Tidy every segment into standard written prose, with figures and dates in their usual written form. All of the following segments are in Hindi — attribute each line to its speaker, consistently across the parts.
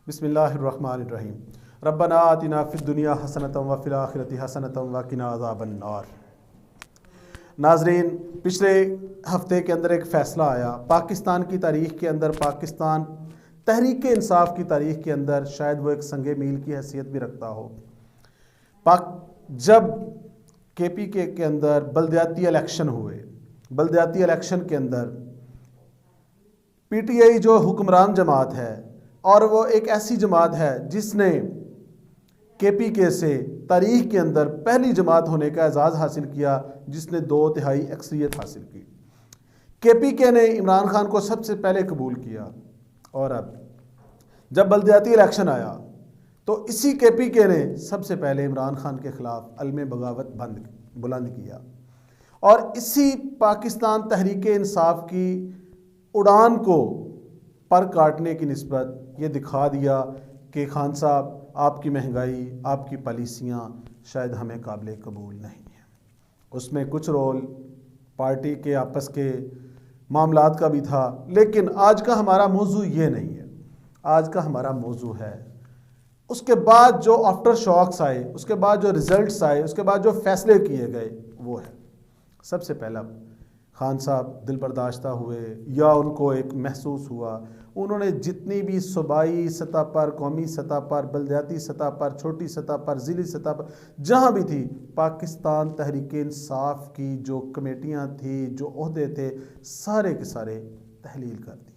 Speaker 1: बिस्मिल्लाहिर्रहमानिर्रहीम। रब्बना आतिना फिद दुनिया हसनतम व फिल आखिरति हसनतम व किना अज़ाबन नार। नाजरीन, पिछले हफ्ते के अंदर एक फ़ैसला आया पाकिस्तान की तारीख़ के अंदर, पाकिस्तान तहरीक इंसाफ की तारीख़ के अंदर शायद वो एक संगे मील की हैसियत भी रखता हो। जब KPK के अंदर बल्दियाती इलेक्शन हुए, बल्दियाती इलेक्शन के अंदर PTI जो हुक्मरान जमात है और वो एक ऐसी जमात है जिसने KPK से तारीख़ के अंदर पहली जमात होने का एजाज़ हासिल किया, जिसने 2/3 अक्सरियत हासिल की। KPK ने इमरान खान को सबसे पहले कबूल किया और अब जब बल्दियाती इलेक्शन आया तो इसी KPK ने सबसे पहले इमरान खान के ख़िलाफ़ अलम बगावत बुलंद किया और इसी पाकिस्तान तहरीक इंसाफ की उड़ान को पर काटने की निस्बत ये दिखा दिया कि खान साहब, आपकी महंगाई, आपकी पॉलिसियाँ शायद हमें काबिल कबूल नहीं है। उसमें कुछ रोल पार्टी के आपस के मामलात का भी था, लेकिन आज का हमारा मौजू ये नहीं है। आज का हमारा मौजू है उसके बाद जो आफ्टर शॉक्स आए, उसके बाद जो रिजल्ट्स आए, उसके बाद जो फैसले किए गए, वो है सबसे पहला खान साहब दिल बर्दाश्ता हुए या उनको एक महसूस हुआ, उन्होंने जितनी भी सूबाई सतह पर, कौमी सतह पर, बल्दियाती सतह पर, छोटी सतह पर, ज़िली सतह पर, जहाँ भी थी, पाकिस्तान तहरीक इंसाफ की जो कमेटियाँ थी, जो ओहदे थे, सारे के सारे तहलील कर दिए।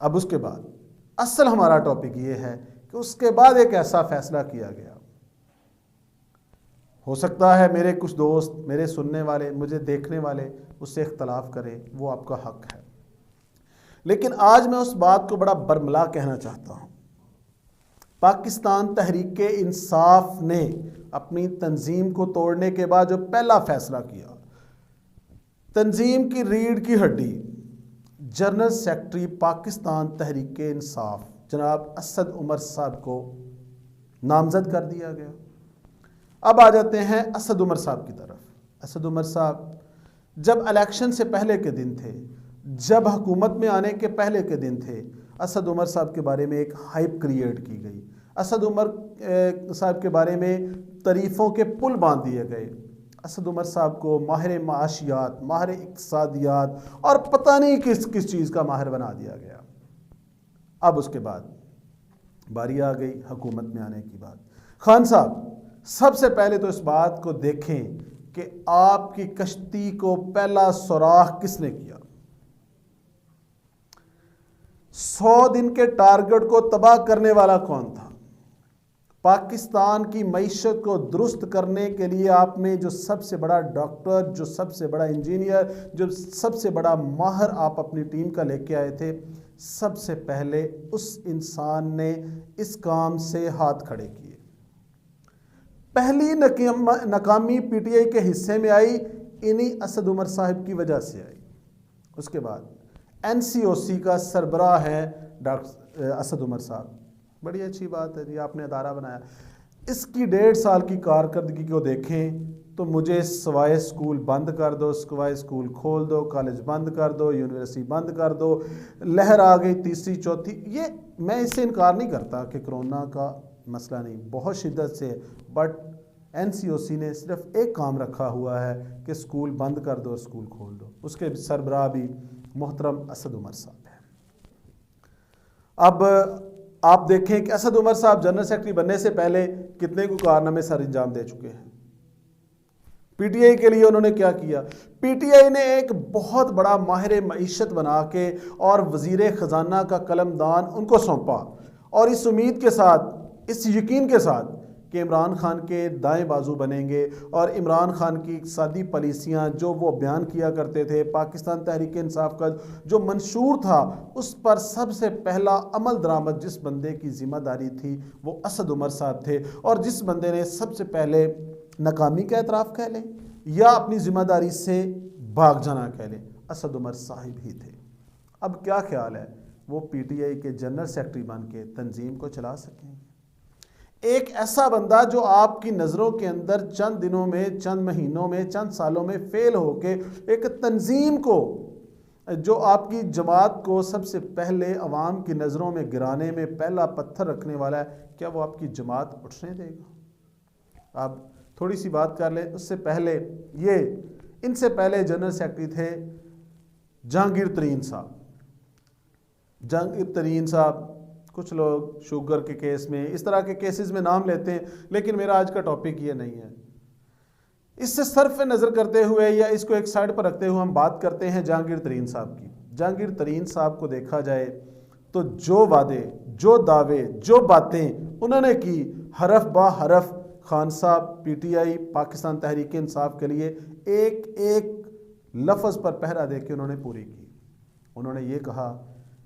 Speaker 1: अब उसके बाद असल हमारा टॉपिक ये है कि उसके बाद एक ऐसा फैसला किया गया, हो सकता है मेरे कुछ दोस्त, मेरे सुनने वाले, मुझे देखने वाले उससे इख्तलाफ करें, वो आपका हक है, लेकिन आज मैं उस बात को बड़ा बरमला कहना चाहता हूँ। पाकिस्तान तहरीक इंसाफ ने अपनी तंजीम को तोड़ने के बाद जो पहला फैसला किया, तंजीम की रीढ़ की हड्डी जनरल सेक्रेटरी पाकिस्तान तहरीक इंसाफ जनाब असद उमर साहब को नामजद कर दिया गया। अब आ जाते हैं असद उमर साहब की तरफ। असद उमर साहब जब इलेक्शन से पहले के दिन थे, जब हुकूमत में आने के पहले के दिन थे, असद उमर साहब के बारे में एक हाइप क्रिएट की गई। असद उमर साहब के बारे में तारीफ़ों के पुल बांध दिए गए। असद उमर साहब को माहिर माशियात, माहिर इक़्तिसादियात और पता नहीं किस किस चीज़ का माहिर बना दिया गया। अब उसके बाद बारी आ गई हुकूमत में आने की बात। खान साहब, सबसे पहले तो इस बात को देखें कि आपकी कश्ती को पहला सुराख किसने किया। 100 दिन के टारगेट को तबाह करने वाला कौन था? पाकिस्तान की मईशत को दुरुस्त करने के लिए आप में जो सबसे बड़ा डॉक्टर, जो सबसे बड़ा इंजीनियर, जो सबसे बड़ा माहिर आप अपनी टीम का लेके आए थे, सबसे पहले उस इंसान ने इस काम से हाथ खड़े किए। पहली नाकामी PTI के हिस्से में आई, इन्हीं असद उमर साहब की वजह से आई। उसके बाद NCOC का सरबराह है डॉक्टर असद उमर साहब। बड़ी अच्छी बात है जी, आपने अदारा बनाया। इसकी 1.5 साल की कारकर्दगी को देखें तो मुझे सवाए स्कूल बंद कर दो, सवाए स्कूल खोल दो, कॉलेज बंद कर दो, यूनिवर्सिटी बंद कर दो, लहर आ गई तीसरी चौथी। ये मैं इससे इनकार नहीं करता कि कोरोना का मसला नहीं, बहुत शिद्दत से, बट NCOC ने सिर्फ एक काम रखा हुआ है कि स्कूल बंद कर दो, स्कूल खोल दो। उसके सरबराह भी मोहतरम असद उमर साहब हैं। अब आप देखें कि असद उमर साहब जनरल सेक्रेटरी बनने से पहले कितने को कारनामे सर अंजाम दे चुके हैं। PTI के लिए उन्होंने क्या किया? PTI ने एक बहुत बड़ा माहिर मईशत बना के और वजीर ख़जाना का कलमदान उनको सौंपा, और इस उम्मीद के साथ, इस यकीन के साथ कि इमरान खान के दाएं बाजू बनेंगे और इमरान खान की इक़्तिसादी पॉलिसियाँ जो वो बयान किया करते थे, पाकिस्तान तहरीक इंसाफ का जो मंशूर था, उस पर सबसे पहला अमल दरामद जिस बंदे की ज़िम्मेदारी थी वो असद उमर साहब थे, और जिस बंदे ने सबसे पहले नाकामी का एतराफ़ कह लें या अपनी ज़िम्मेदारी से भाग जाना कह लें, असद उमर साहिब ही थे। अब क्या ख्याल है वो PTI के जनरल सेक्रेटरी बन के तंजीम को चला सकेंगे? एक ऐसा बंदा जो आपकी नज़रों के अंदर चंद दिनों में, चंद महीनों में, चंद सालों में फेल होके एक तंजीम को जो आपकी जमात को सबसे पहले अवाम की नज़रों में गिराने में पहला पत्थर रखने वाला है, क्या वो आपकी जमात उठने देगा? आप थोड़ी सी बात कर लें। उससे पहले ये इनसे पहले जनरल सेक्रेटरी थे जहांगीर तरीन साहब। जहांगीर तरीन साहब, कुछ लोग शुगर के केस में, इस तरह के केसेस में नाम लेते हैं, लेकिन मेरा आज का टॉपिक ये नहीं है। इससे सर्फ नज़र करते हुए या इसको एक साइड पर रखते हुए हम बात करते हैं जहांगीर तरीन साहब की। जहांगीर तरीन साहब को देखा जाए तो जो वादे, जो दावे, जो बातें उन्होंने की, हरफ बा हरफ खान साहब पीटीआई पाकिस्तान तहरीक इंसाफ के लिए एक एक लफ्ज़ पर पहरा दे के उन्होंने पूरी की। उन्होंने ये कहा,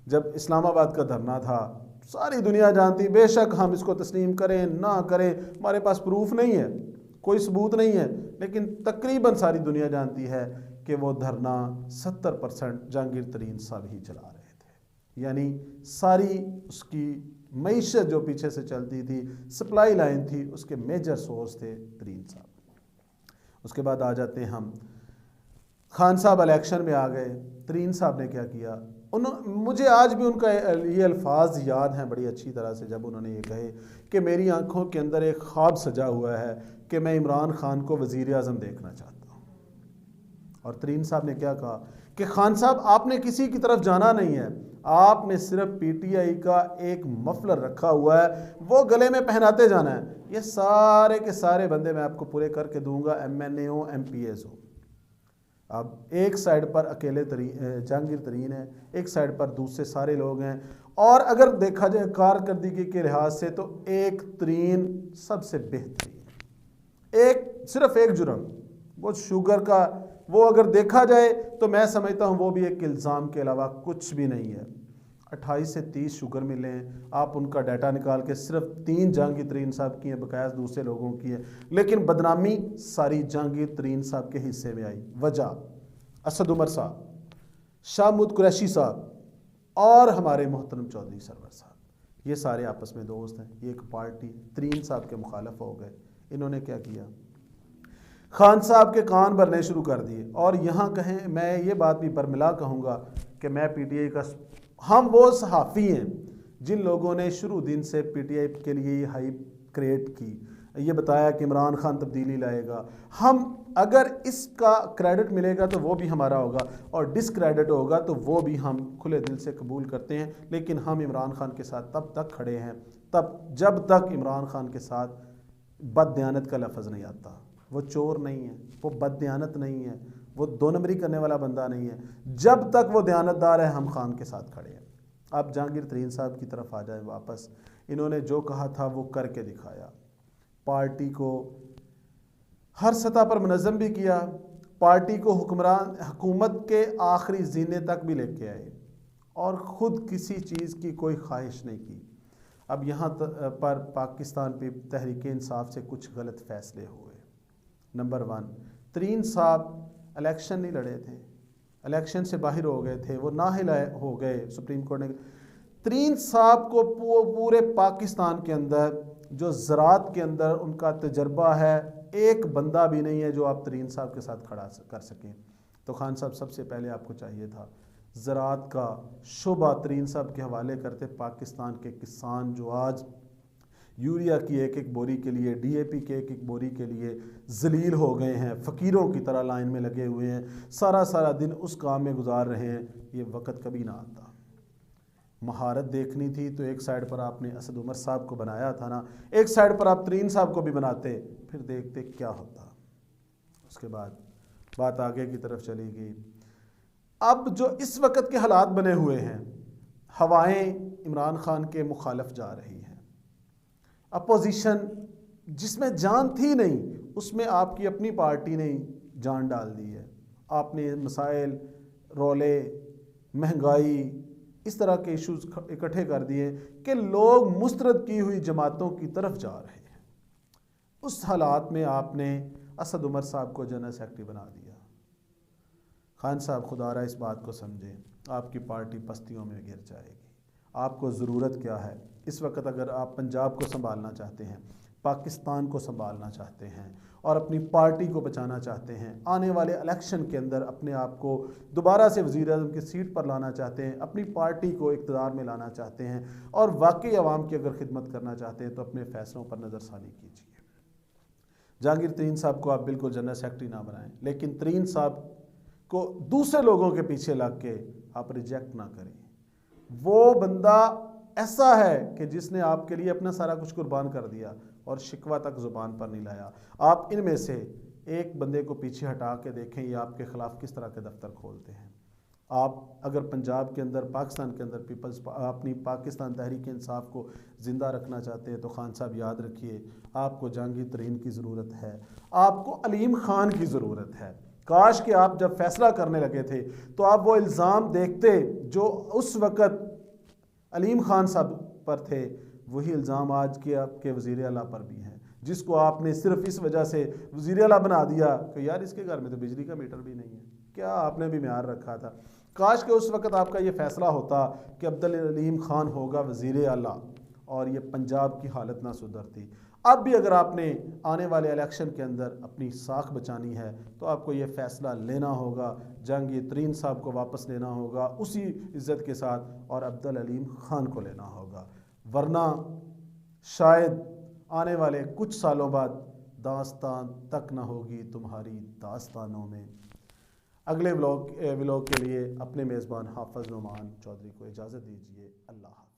Speaker 1: जब इस्लामाबाद का धरना था, सारी दुनिया जानती, बेशक हम इसको तस्लीम करें ना करें, हमारे पास प्रूफ नहीं है, कोई सबूत नहीं है, लेकिन तकरीबन सारी दुनिया जानती है कि वो धरना 70% जहांगीर तरीन साहब ही चला रहे थे। यानी सारी उसकी मईशत जो पीछे से चलती थी, सप्लाई लाइन थी, उसके मेजर सोर्स थे तरीन साहब। उसके बाद आ जाते हैं हम, खान साहब इलेक्शन में आ गए। तरीन साहब ने क्या किया? मुझे आज भी उनका ये अल्फाज याद हैं बड़ी अच्छी तरह से, जब उन्होंने ये कहे कि मेरी आंखों के अंदर एक ख्वाब सजा हुआ है कि मैं इमरान खान को वज़ीर आज़म देखना चाहता हूँ। और तरीन साहब ने क्या कहा कि खान साहब, आपने किसी की तरफ जाना नहीं है, आपने सिर्फ पीटीआई का एक मफलर रखा हुआ है, वो गले में पहनाते जाना है। ये सारे के सारे बंदे मैं आपको पूरे करके दूंगा, MNA हो, MPS हो। अब एक साइड पर अकेले जहांगीर तरीन है, एक साइड पर दूसरे सारे लोग हैं। और अगर देखा जाए कारकर्दगी के लिहाज से तो एक तरीन सबसे बेहतरीन, एक सिर्फ एक जुर्म वो शुगर का, वो अगर देखा जाए तो मैं समझता हूँ वो भी एक इल्ज़ाम के अलावा कुछ भी नहीं है। 28 से 30 शुगर मिले हैं, आप उनका डाटा निकाल के सिर्फ 3 जहांगीर तरीन साहब की है, बकाया दूसरे लोगों की है, लेकिन बदनामी सारी जहांगीर तरीन साहब के हिस्से में आई। वजह असद उमर साहब, शाहमूद कुरैशी साहब और हमारे मोहतरम चौधरी सरवर साहब, ये सारे आपस में दोस्त हैं, ये एक पार्टी तरीन साहब के मुखालफ हो गए। इन्होंने क्या किया? खान साहब के कान भरने शुरू कर दिए। और यहाँ कहें, मैं ये बात भी बरमिला कहूँगा कि मैं पीटीआई का, हम वो सहाफ़ी हैं जिन लोगों ने शुरू दिन से पीटीआई के लिए हाइप क्रिएट की, ये बताया कि इमरान खान तब्दीली लाएगा। हम अगर इसका क्रेडिट मिलेगा तो वो भी हमारा होगा, और डिसक्रेडिट होगा तो वो भी हम खुले दिल से कबूल करते हैं। लेकिन हम इमरान खान के साथ तब तक खड़े हैं जब तक इमरान खान के साथ बददयानत का लफ्ज़ नहीं आता। वो चोर नहीं है, वो बददयानत नहीं है, वो दो नंबरी करने वाला बंदा नहीं है। जब तक वो दयानतदार है, हम खान के साथ खड़े हैं। अब जहांगीर तरीन साहब की तरफ आ जाए वापस। इन्होंने जो कहा था वो करके दिखाया, पार्टी को हर सतह पर मुनज़्ज़म भी किया, पार्टी को हुकूमत के आखिरी जीने तक भी लेके आए, और ख़ुद किसी चीज़ की कोई ख्वाहिश नहीं की। अब यहाँ पर पाकिस्तान पे तहरीक इंसाफ से कुछ गलत फ़ैसले हुए। नंबर 1, तरीन साहब इलेक्शन नहीं लड़े थे, इलेक्शन से बाहर हो गए थे, वो नाअहल हो गए सुप्रीम कोर्ट ने। तरीन साहब को पूरे पाकिस्तान के अंदर जो ज़राअत के अंदर उनका तजर्बा है, एक बंदा भी नहीं है जो आप तरीन साहब के साथ खड़ा कर सकें। तो खान साहब, सबसे पहले आपको चाहिए था ज़राअत का शोबा तरीन साहब के हवाले करते। पाकिस्तान के किसान जो आज यूरिया की एक एक बोरी के लिए, DAP के एक एक बोरी के लिए जलील हो गए हैं, फ़कीरों की तरह लाइन में लगे हुए हैं, सारा सारा दिन उस काम में गुजार रहे हैं, ये वक्त कभी ना आता। महारत देखनी थी तो एक साइड पर आपने असद उमर साहब को बनाया था ना, एक साइड पर आप तरीन साहब को भी बनाते, फिर देखते क्या होता। उसके बाद बात आगे की तरफ चली गई। अब जो इस वक्त के हालात बने हुए हैं, हवाएं इमरान खान के मुखालफ जा रही हैं, अपोजिशन जिसमें जान थी नहीं, उसमें आपकी अपनी पार्टी ने जान डाल दी है। आपने मसाइल, रोले, महंगाई, इस तरह के इश्यूज इकट्ठे कर दिए कि लोग मुस्तरद की हुई जमातों की तरफ जा रहे हैं। उस हालात में आपने असद उमर साहब को जनरल सेक्रेटरी बना दिया। खान साहब, खुदारा इस बात को समझें, आपकी पार्टी पस्तियों में गिर जाएगी। आपको ज़रूरत क्या है इस वक्त? अगर आप पंजाब को संभालना चाहते हैं, पाकिस्तान को संभालना चाहते हैं और अपनी पार्टी को बचाना चाहते हैं, आने वाले इलेक्शन के अंदर अपने आप को दोबारा से वज़ीर-ए-आज़म की सीट पर लाना चाहते हैं, अपनी पार्टी को इक़्तिदार में लाना चाहते हैं और वाकई आवाम की अगर खिदमत करना चाहते हैं तो अपने फ़ैसलों पर नज़रसानी कीजिए। जहांगीर तरीन साहब को आप बिल्कुल जनरल सेक्रेटरी ना बनाएं, लेकिन तरीन साहब को दूसरे लोगों के पीछे लग के आप रिजेक्ट ना करें। वो बंदा ऐसा है कि जिसने आपके लिए अपना सारा कुछ कुर्बान कर दिया और शिकवा तक ज़ुबान पर नहीं लाया। आप इनमें से एक बंदे को पीछे हटा के देखें ये आपके ख़िलाफ़ किस तरह के दफ्तर खोलते हैं। आप अगर पंजाब के अंदर, पाकिस्तान के अंदर अपनी पाकिस्तान तहरीक इंसाफ को ज़िंदा रखना चाहते हैं तो खान साहब याद रखिए, आपको जहांगीर तरीन की ज़रूरत है, आपको अलीम ख़ान की ज़रूरत है। काश कि आप जब फैसला करने लगे थे तो आप वो इल्ज़ाम देखते जो उस वक़्त अलीम ख़ान साहब पर थे, वही इल्ज़ाम आज के आपके वज़ीर आला पर भी हैं, जिसको आपने सिर्फ इस वजह से वज़ीर आला बना दिया कि यार इसके घर में तो बिजली का मीटर भी नहीं है, क्या आपने भी म्यार रखा था। काश के उस वक़्त आपका ये फ़ैसला होता कि अब्दुल अलीम ख़ान होगा वज़ीर आला और ये पंजाब की हालत ना सुधरती। अब भी अगर आपने आने वाले इलेक्शन के अंदर अपनी साख बचानी है तो आपको ये फ़ैसला लेना होगा, जहांगीर तरीन साहब को वापस लेना होगा उसी इज़्ज़त के साथ और अब्दुल अलीम ख़ान को लेना होगा, वरना शायद आने वाले कुछ सालों बाद दास्तान तक ना होगी तुम्हारी दास्तानों में। अगले व्लॉग के लिए अपने मेज़बान हाफ़िज़ नुमान चौधरी को इजाज़त दीजिए। अल्लाह।